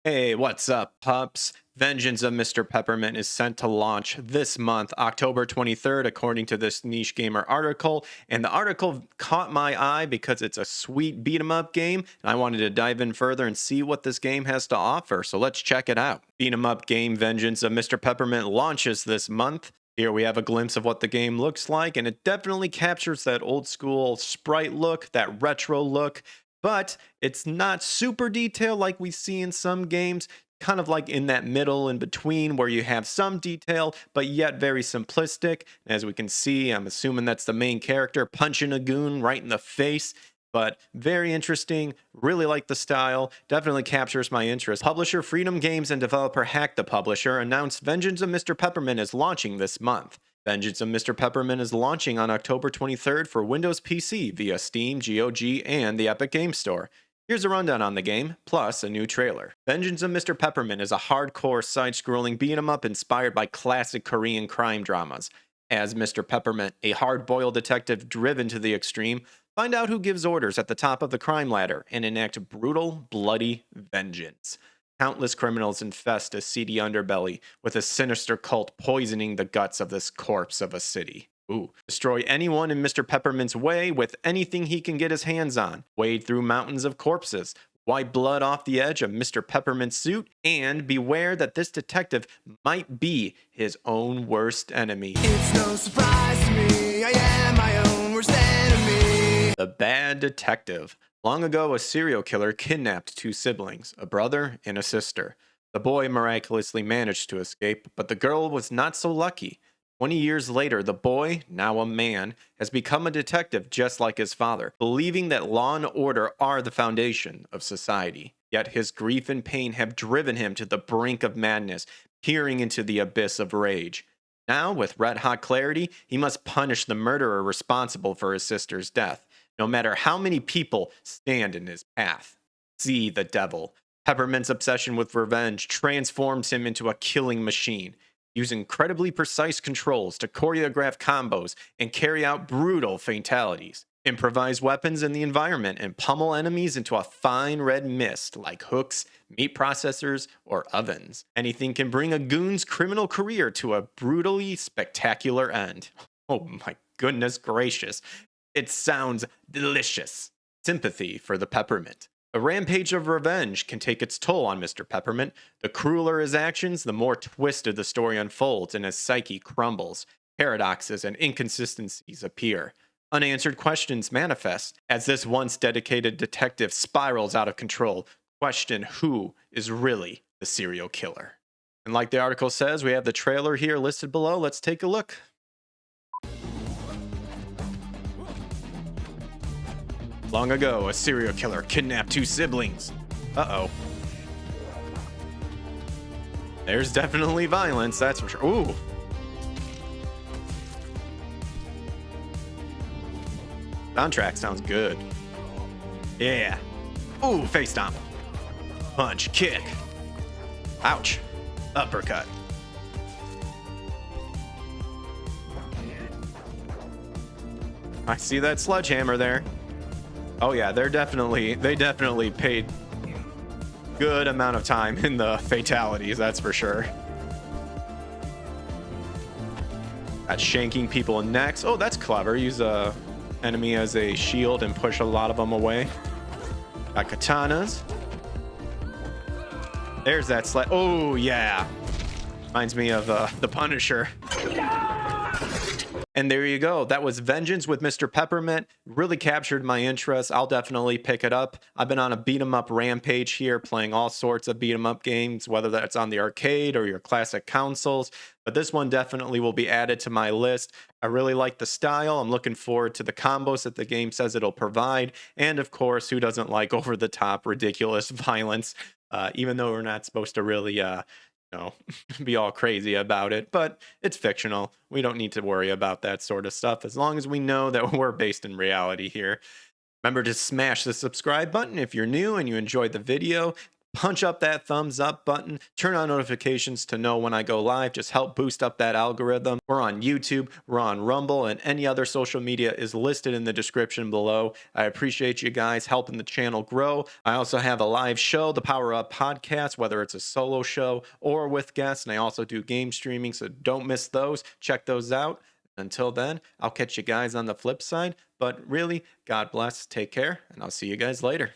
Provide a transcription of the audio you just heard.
Hey, what's up, pups? Vengeance of Mr. Peppermint is sent to launch this month, October 23rd, according to this Niche Gamer article. And the article caught my eye because it's a sweet beat 'em up game, and I wanted to dive in further and see what this game has to offer. So let's check it out. Beat 'em up game Vengeance of Mr. Peppermint launches this month. Here we have a glimpse of what the game looks like, and it definitely captures that old school sprite look, that retro look, but it's not super detailed like we see in some games, kind of like in that middle in between where you have some detail but yet very simplistic. As we can see, I'm assuming that's the main character punching a goon right in the face, but very interesting. Really like the style, definitely captures my interest. Publisher Freedom Games and developer Hack the Publisher announced Vengeance of Mr. Peppermint is launching this month. Vengeance of Mr. Peppermint is launching on October 23rd for Windows PC via Steam, GOG, and the Epic Game Store. Here's a rundown on the game, plus a new trailer. Vengeance of Mr. Peppermint is a hardcore side-scrolling beat-em-up inspired by classic Korean crime dramas. As Mr. Peppermint, a hard-boiled detective driven to the extreme, find out who gives orders at the top of the crime ladder and enact brutal, bloody vengeance. Countless criminals infest a seedy underbelly, with a sinister cult poisoning the guts of this corpse of a city. Ooh. Destroy anyone in Mr. Peppermint's way with anything he can get his hands on. Wade through mountains of corpses. Wipe blood off the edge of Mr. Peppermint's suit. And beware that this detective might be his own worst enemy. It's no surprise to me, I am my own worst enemy. The Bad Detective. Long ago, a serial killer kidnapped two siblings, a brother and a sister. The boy miraculously managed to escape, but the girl was not so lucky. 20 years later, the boy, now a man, has become a detective just like his father, believing that law and order are the foundation of society. Yet his grief and pain have driven him to the brink of madness, peering into the abyss of rage. Now, with red hot clarity, he must punish the murderer responsible for his sister's death, no matter how many people stand in his path. See the devil. Peppermint's obsession with revenge transforms him into a killing machine. Use incredibly precise controls to choreograph combos and carry out brutal fatalities. Improvise weapons in the environment and pummel enemies into a fine red mist like hooks, meat processors, or ovens. Anything can bring a goon's criminal career to a brutally spectacular end. Oh my goodness gracious. It sounds delicious. Sympathy for the Peppermint. A rampage of revenge can take its toll on Mr. Peppermint. The crueler his actions, the more twisted the story unfolds and his psyche crumbles. Paradoxes and inconsistencies appear. Unanswered questions manifest as this once dedicated detective spirals out of control. Question who is really the serial killer. And like the article says, we have the trailer here listed below. Let's take a look. Long ago, a serial killer kidnapped two siblings. Uh-oh. There's definitely violence, that's for sure. Ooh. Soundtrack sounds good. Yeah. Ooh, face stomp. Punch, kick. Ouch. Uppercut. I see that sledgehammer there. Oh yeah, they definitely paid good amount of time in the fatalities, that's for sure. Got shanking people in necks. Oh, that's clever. Use a enemy as a shield and push a lot of them away. Got katanas. There's that sled. Oh yeah. Reminds me of the Punisher. And there you go. That was Vengeance with Mr. Peppermint. Really captured my interest. I'll definitely pick it up. I've been on a beat 'em up rampage here, playing all sorts of beat 'em up games, whether that's on the arcade or your classic consoles. But this one definitely will be added to my list. I really like the style. I'm looking forward to the combos that the game says it'll provide. And of course, who doesn't like over-the-top, ridiculous violence? Even though we're not supposed to really be all crazy about it, but it's fictional. We don't need to worry about that sort of stuff as long as we know that we're based in reality here. Remember to smash the subscribe button if you're new and you enjoyed the video. punch up that thumbs up button, turn on notifications to know when I go live. Just help boost up that algorithm. We're on YouTube, we're on Rumble, and any other social media is listed in the description below. I appreciate you guys helping the channel grow. I also have a live show, the Power Up Podcast, whether it's a solo show or with guests, and I also do game streaming, so don't miss those. Check those out. Until then, I'll catch you guys on the flip side. But really, God bless, take care, and I'll see you guys later.